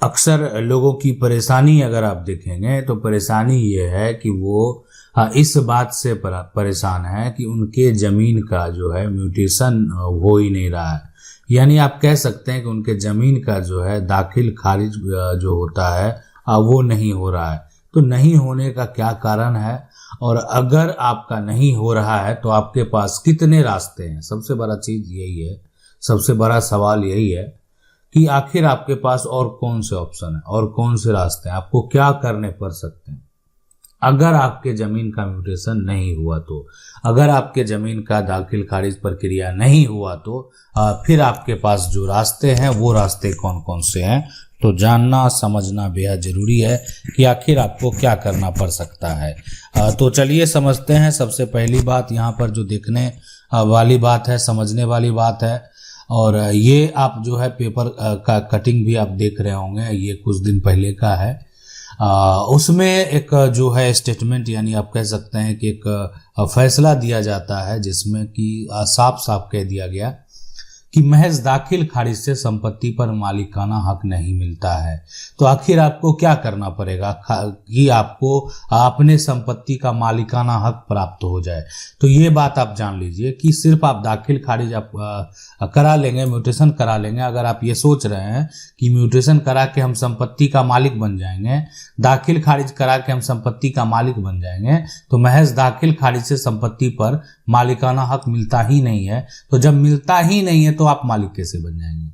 अक्सर लोगों की परेशानी अगर आप देखेंगे तो परेशानी ये है कि वो इस बात से परेशान है कि उनके ज़मीन का जो है म्यूटेशन हो ही नहीं रहा है। यानी आप कह सकते हैं कि उनके ज़मीन का जो है दाखिल खारिज जो होता है वो नहीं हो रहा है। तो नहीं होने का क्या कारण है, और अगर आपका नहीं हो रहा है तो आपके पास कितने रास्ते हैं? सबसे बड़ा चीज़ यही है, सबसे बड़ा सवाल यही है कि आखिर आपके पास और कौन से ऑप्शन है और कौन से रास्ते हैं, आपको क्या करने पड़ सकते हैं अगर आपके ज़मीन का म्यूटेशन नहीं हुआ तो। अगर आपके ज़मीन का दाखिल खारिज प्रक्रिया नहीं हुआ तो फिर आपके पास जो रास्ते हैं वो रास्ते कौन कौन से हैं, तो जानना समझना बेहद ज़रूरी है कि आखिर आपको क्या करना पड़ सकता है। तो चलिए समझते हैं। सबसे पहली बात यहाँ पर जो देखने वाली बात है, समझने वाली बात है, और ये आप जो है पेपर का कटिंग भी आप देख रहे होंगे, ये कुछ दिन पहले का है। उसमें एक जो है स्टेटमेंट, यानी आप कह सकते हैं कि एक फैसला दिया जाता है जिसमें कि साफ साफ कह दिया गया कि महज दाखिल खारिज से संपत्ति पर मालिकाना हक नहीं मिलता है। तो आखिर आपको क्या करना पड़ेगा कि आपको अपने संपत्ति का मालिकाना हक प्राप्त हो जाए। तो ये बात आप जान लीजिए कि सिर्फ आप दाखिल खारिज आप करा लेंगे, म्यूटेशन करा लेंगे, अगर आप ये सोच रहे हैं कि म्यूटेशन करा के हम संपत्ति का मालिक बन जाएंगे, दाखिल खारिज करा के हम संपत्ति का मालिक बन जाएंगे, तो महज दाखिल खारिज से संपत्ति पर मालिकाना हक मिलता ही नहीं है। तो जब मिलता ही नहीं है तो आप मालिक कैसे बन जाएंगे?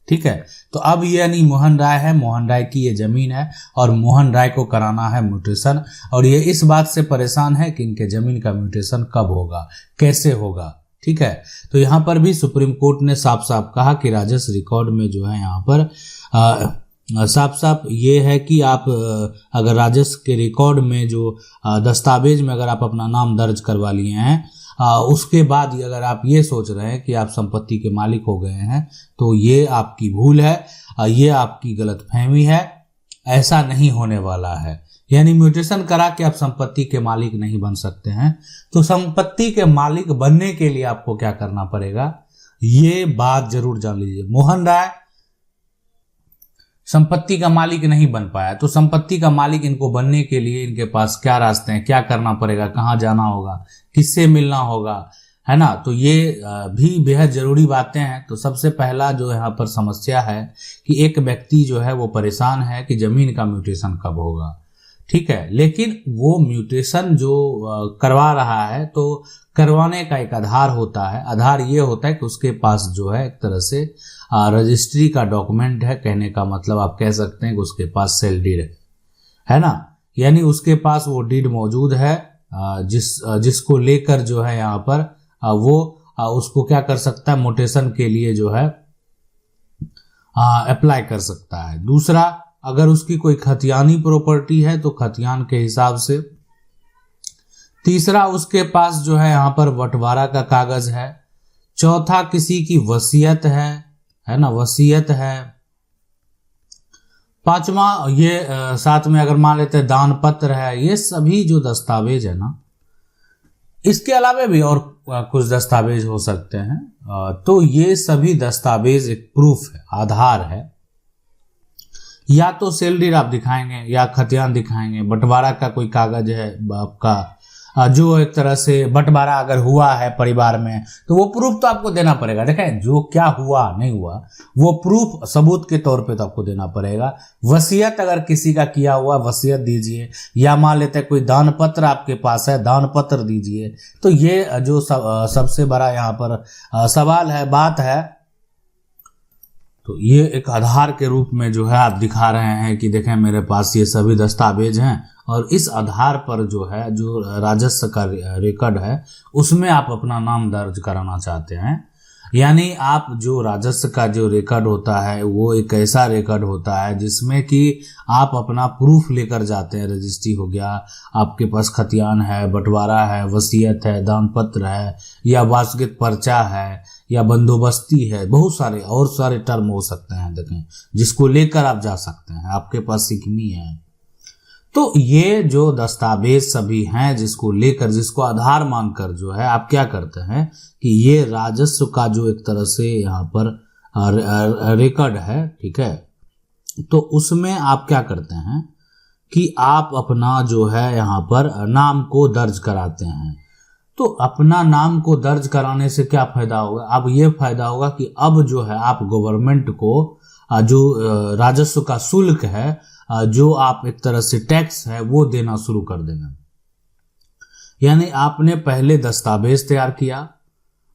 ठीक है। तो अब ये यानी मोहन राय है, मोहन राय की ये जमीन है और मोहन राय को कराना है म्यूटेशन, और ये इस बात से परेशान है कि इनके जमीन का म्यूटेशन कब होगा, कैसे होगा। ठीक है। तो यहाँ पर भी सुप्रीम कोर्ट ने साफ साफ कहा कि राजस्व रिकॉर्ड में जो है यहाँ पर साफ साफ ये है कि आप अगर राजस्व के रिकॉर्ड में जो दस्तावेज में अगर आप अपना नाम दर्ज करवा लिए हैं, उसके बाद अगर आप ये सोच रहे हैं कि आप संपत्ति के मालिक हो गए हैं, तो ये आपकी भूल है, ये आपकी गलतफहमी है। ऐसा नहीं होने वाला है। यानी म्यूटेशन करा के आप संपत्ति के मालिक नहीं बन सकते हैं। तो संपत्ति के मालिक बनने के लिए आपको क्या करना पड़ेगा, ये बात जरूर जान लीजिए। मोहन राय संपत्ति का मालिक नहीं बन पाया, तो संपत्ति का मालिक इनको बनने के लिए इनके पास क्या रास्ते हैं, क्या करना पड़ेगा, कहाँ जाना होगा, किससे मिलना होगा, है ना। तो ये भी बेहद जरूरी बातें हैं। तो सबसे पहला जो यहाँ पर समस्या है कि एक व्यक्ति जो है वो परेशान है कि जमीन का म्यूटेशन कब होगा। ठीक है। लेकिन वो म्यूटेशन जो करवा रहा है, तो करवाने का एक आधार होता है। आधार ये होता है कि उसके पास जो है एक तरह से रजिस्ट्री का डॉक्यूमेंट है। कहने का मतलब आप कह सकते हैं कि उसके पास सेल डीड है ना, यानी उसके पास वो डीड मौजूद है, जिसको लेकर जो है यहाँ पर वो उसको क्या कर सकता है, म्यूटेशन के लिए जो है अप्लाई कर सकता है। दूसरा, अगर उसकी कोई खतियानी प्रॉपर्टी है तो खतियान के हिसाब से। तीसरा, उसके पास जो है यहाँ पर बंटवारा का कागज है। चौथा, किसी की वसीयत है ना, वसीयत है। पांचवा, ये साथ में अगर मान लेते हैं दान पत्र है। ये सभी जो दस्तावेज है ना, इसके अलावा भी और कुछ दस्तावेज हो सकते हैं। तो ये सभी दस्तावेज एक प्रूफ है, आधार है। या तो सेल डीड आप दिखाएंगे या खतियान दिखाएंगे, बंटवारा का कोई कागज है आपका, जो एक तरह से बंटवारा अगर हुआ है परिवार में, तो वो प्रूफ तो आपको देना पड़ेगा। देखें, जो क्या हुआ नहीं हुआ वो प्रूफ सबूत के तौर पे तो आपको देना पड़ेगा। वसीयत अगर किसी का किया हुआ, वसीयत दीजिए। या मान लेते हैं कोई दान पत्र आपके पास है, दान पत्र दीजिए। तो ये जो सबसे बड़ा यहाँ पर सवाल है, बात है। तो ये एक आधार के रूप में जो है आप दिखा रहे हैं कि देखें मेरे पास ये सभी दस्तावेज हैं, और इस आधार पर जो है जो राजस्व का रिकॉर्ड है उसमें आप अपना नाम दर्ज कराना चाहते हैं। यानी आप जो राजस्व का जो रिकॉर्ड होता है वो एक ऐसा रिकॉर्ड होता है जिसमें कि आप अपना प्रूफ लेकर जाते हैं। रजिस्ट्री हो गया, आपके पास खतियान है, बंटवारा है, वसीयत है, दान पत्र है, या वासगत पर्चा है, या बंदोबस्ती है। बहुत सारे और सारे टर्म हो सकते हैं, देखें, जिसको लेकर आप जा सकते हैं। आपके पास सिकमी है। तो ये जो दस्तावेज सभी हैं जिसको लेकर, जिसको आधार मानकर जो है आप क्या करते हैं कि ये राजस्व का जो एक तरह से यहाँ पर रिकॉर्ड है, ठीक है, तो उसमें आप क्या करते हैं कि आप अपना जो है यहाँ पर नाम को दर्ज कराते हैं। तो अपना नाम को दर्ज कराने से क्या फायदा होगा? अब ये फायदा होगा कि अब जो है आप गवर्नमेंट को जो राजस्व का शुल्क है, जो आप एक तरह से टैक्स है, वो देना शुरू कर देना। यानी आपने पहले दस्तावेज तैयार किया,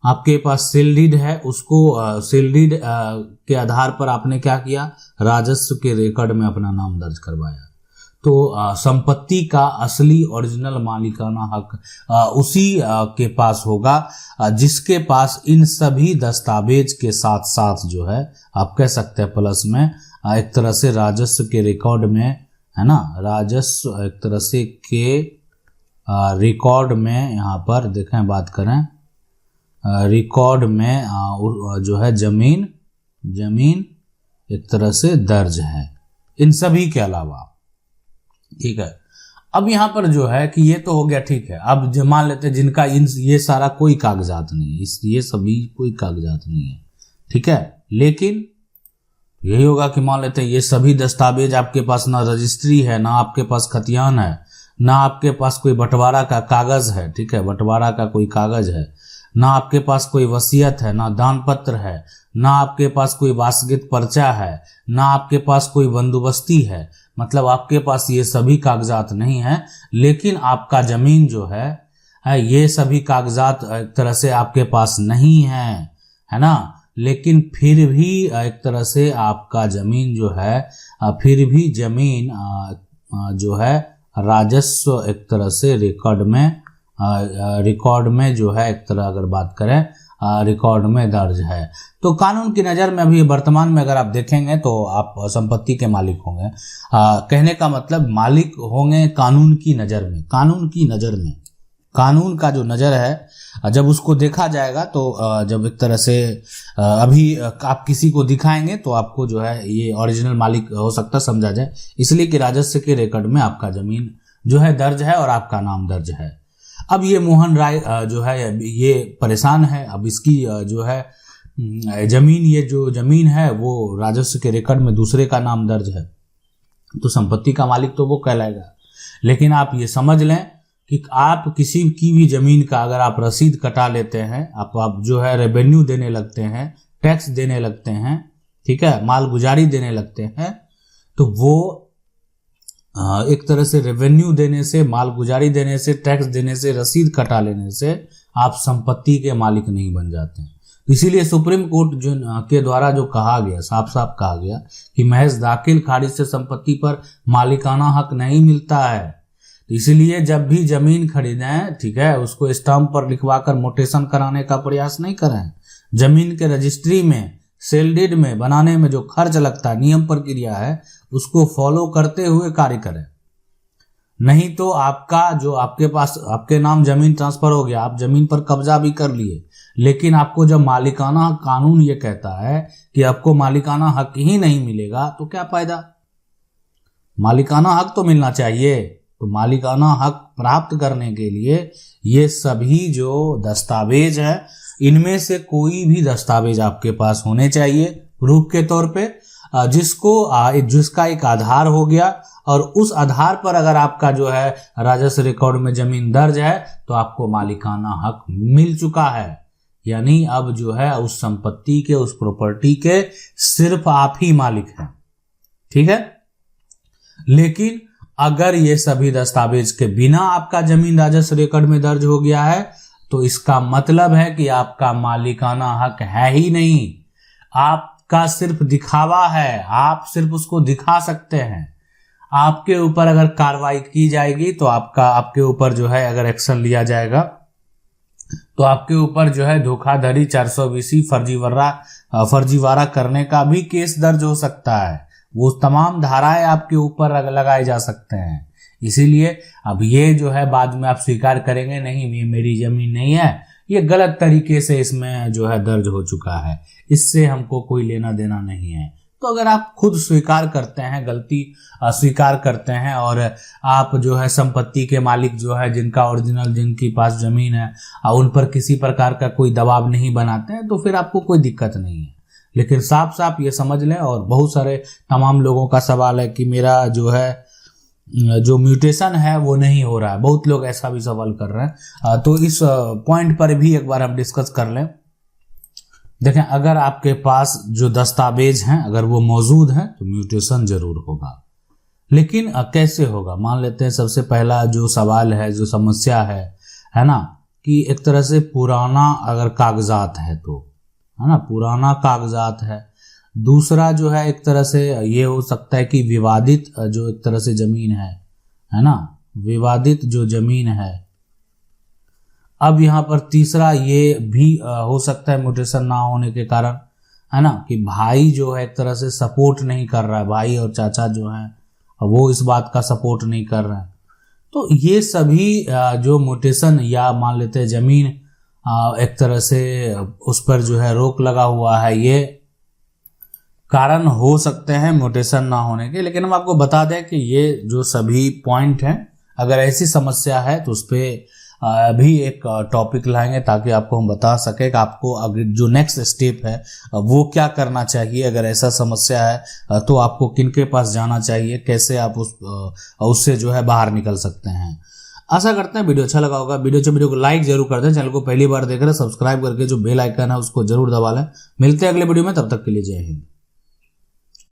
आपके पास सेल डीड है, उसको सेल डीड के आधार पर आपने क्या किया, राजस्व के रिकॉर्ड में अपना नाम दर्ज करवाया। तो संपत्ति का असली ओरिजिनल मालिकाना हक उसी के पास होगा जिसके पास इन सभी दस्तावेज के साथ साथ जो है आप कह सकते हैं प्लस में एक तरह से राजस्व के रिकॉर्ड में, है ना, राजस्व एक तरह से के रिकॉर्ड में यहाँ पर देखें, बात करें रिकॉर्ड में जो है जमीन एक तरह से दर्ज है इन सभी के अलावा। ठीक है, अब यहाँ पर जो है कि ये तो हो गया, ठीक है। अब जो मान लेते हैं जिनका ये सारा कोई कागजात नहीं है, ये सभी कोई कागजात नहीं है, ठीक है, लेकिन यही होगा कि मान लेते हैं ये सभी दस्तावेज आपके पास ना रजिस्ट्री है, ना आपके पास खतियान है, ना आपके पास कोई बंटवारा का कागज है, ठीक है, बंटवारा का कोई कागज है, ना आपके पास कोई वसीयत है, ना दान पत्र है, ना आपके पास कोई वासगत पर्चा है, ना आपके पास कोई बंदोबस्ती है, मतलब आपके पास ये सभी कागजात नहीं है, लेकिन आपका जमीन जो है ये सभी कागजात एक तरह से आपके पास नहीं है ना, लेकिन फिर भी एक तरह से आपका जमीन जो है फिर भी जमीन जो है राजस्व एक तरह से रिकॉर्ड में जो है एक तरह अगर बात करें रिकॉर्ड में दर्ज है। तो कानून की नज़र में अभी वर्तमान में अगर आप देखेंगे तो आप संपत्ति के मालिक होंगे। कहने का मतलब मालिक होंगे कानून की नज़र में। कानून का जो नज़र है जब उसको देखा जाएगा तो जब एक तरह से अभी आप किसी को दिखाएंगे तो आपको जो है ये ओरिजिनल मालिक हो सकता समझा जाए, इसलिए कि राजस्व के रिकॉर्ड में आपका जमीन जो है दर्ज है और आपका नाम दर्ज है। अब ये मोहन राय जो है ये परेशान है। अब इसकी जो है ये जो जमीन है वो राजस्व के रिकॉर्ड में दूसरे का नाम दर्ज है, तो संपत्ति का मालिक तो वो कहलाएगा। लेकिन आप ये समझ लें कि आप किसी की भी जमीन का अगर आप रसीद कटा लेते हैं, आप जो है रेवेन्यू देने लगते हैं, टैक्स देने लगते हैं, ठीक है, मालगुजारी देने लगते हैं, तो वो एक तरह से रेवेन्यू देने से, मालगुजारी देने से, टैक्स देने से, रसीद कटा लेने से आप संपत्ति के मालिक नहीं बन जाते हैं। इसीलिए सुप्रीम कोर्ट जो के द्वारा जो कहा गया, साफ साफ कहा गया कि महज दाखिल खारिज से संपत्ति पर मालिकाना हक नहीं मिलता है। तो इसलिए जब भी जमीन खरीदें, ठीक है, उसको स्टाम्प पर लिखवा कर मोटेशन कराने का प्रयास नहीं करें। जमीन के रजिस्ट्री में, सेल डीड में बनाने में जो खर्च लगता है, नियम प्रक्रिया है, उसको फॉलो करते हुए कार्य करें। नहीं तो आपका जो आपके पास आपके नाम जमीन ट्रांसफर हो गया, आप जमीन पर कब्जा भी कर लिए, लेकिन आपको जब मालिकाना कानून ये कहता है कि आपको मालिकाना हक ही नहीं मिलेगा तो क्या फायदा। मालिकाना हक तो मिलना चाहिए। तो मालिकाना हक प्राप्त करने के लिए ये सभी जो दस्तावेज है, इनमें से कोई भी दस्तावेज आपके पास होने चाहिए प्रूफ के तौर पे, जिसका एक आधार हो गया, और उस आधार पर अगर आपका जो है राजस्व रिकॉर्ड में जमीन दर्ज है तो आपको मालिकाना हक मिल चुका है। यानी अब जो है उस संपत्ति के, उस प्रॉपर्टी के सिर्फ आप ही मालिक हैं, ठीक है। लेकिन अगर ये सभी दस्तावेज के बिना आपका जमीन राजस्व रिकॉर्ड में दर्ज हो गया है तो इसका मतलब है कि आपका मालिकाना हक है ही नहीं, आपका सिर्फ दिखावा है, आप सिर्फ उसको दिखा सकते हैं। आपके ऊपर अगर कार्रवाई की जाएगी तो आपके ऊपर जो है अगर एक्शन लिया जाएगा तो आपके ऊपर जो है धोखाधड़ी 420 फर्जीवाड़ा करने का भी केस दर्ज हो सकता है। वो तमाम धाराएं आपके ऊपर लगाए जा सकते हैं। इसीलिए अब ये जो है बाद में आप स्वीकार करेंगे, नहीं ये मेरी जमीन नहीं है, ये गलत तरीके से इसमें जो है दर्ज हो चुका है, इससे हमको कोई लेना देना नहीं है। तो अगर आप खुद स्वीकार करते हैं, गलती स्वीकार करते हैं और आप जो है संपत्ति के मालिक जो है जिनका ओरिजिनल, जिनके पास जमीन है, उन पर किसी प्रकार का कोई दबाव नहीं बनाते हैं तो फिर आपको कोई दिक्कत नहीं है। लेकिन साफ साफ ये समझ लें, और बहुत सारे तमाम लोगों का सवाल है कि मेरा जो है जो म्यूटेशन है वो नहीं हो रहा है, बहुत लोग ऐसा भी सवाल कर रहे हैं। तो इस पॉइंट पर भी एक बार हम डिस्कस कर लें। देखें, अगर आपके पास जो दस्तावेज हैं अगर वो मौजूद हैं तो म्यूटेशन जरूर होगा, लेकिन कैसे होगा? मान लेते हैं सबसे पहला जो सवाल है, जो समस्या है ना, कि एक तरह से पुराना अगर कागजात है तो, है ना, पुराना कागजात है। दूसरा जो है एक तरह से ये हो सकता है कि विवादित जो एक तरह से जमीन है ना, विवादित जो जमीन है। अब यहाँ पर तीसरा ये भी हो सकता है म्यूटेशन ना होने के कारण, है ना, कि भाई जो है एक तरह से सपोर्ट नहीं कर रहा है, भाई और चाचा जो है वो इस बात का सपोर्ट नहीं कर रहे हैं। तो ये सभी जो म्यूटेशन, या मान लेते हैं जमीन एक तरह से उस पर जो है रोक लगा हुआ है, ये कारण हो सकते हैं म्यूटेशन ना होने के। लेकिन हम आपको बता दें कि ये जो सभी पॉइंट हैं, अगर ऐसी समस्या है तो उस पर भी एक टॉपिक लाएंगे ताकि आपको हम बता सके कि आपको अगर जो नेक्स्ट स्टेप है वो क्या करना चाहिए। अगर ऐसा समस्या है तो आपको किनके पास जाना चाहिए, कैसे आप उससे जो है बाहर निकल सकते हैं। आशा करते हैं वीडियो अच्छा लगा होगा। वीडियो को लाइक जरूर कर दें, चैनल को पहली बार देख रहे हैं सब्सक्राइब करके जो बेल आइकन है उसको जरूर दबा लें। मिलते हैं अगले वीडियो में, तब तक के लिए जय हिंद।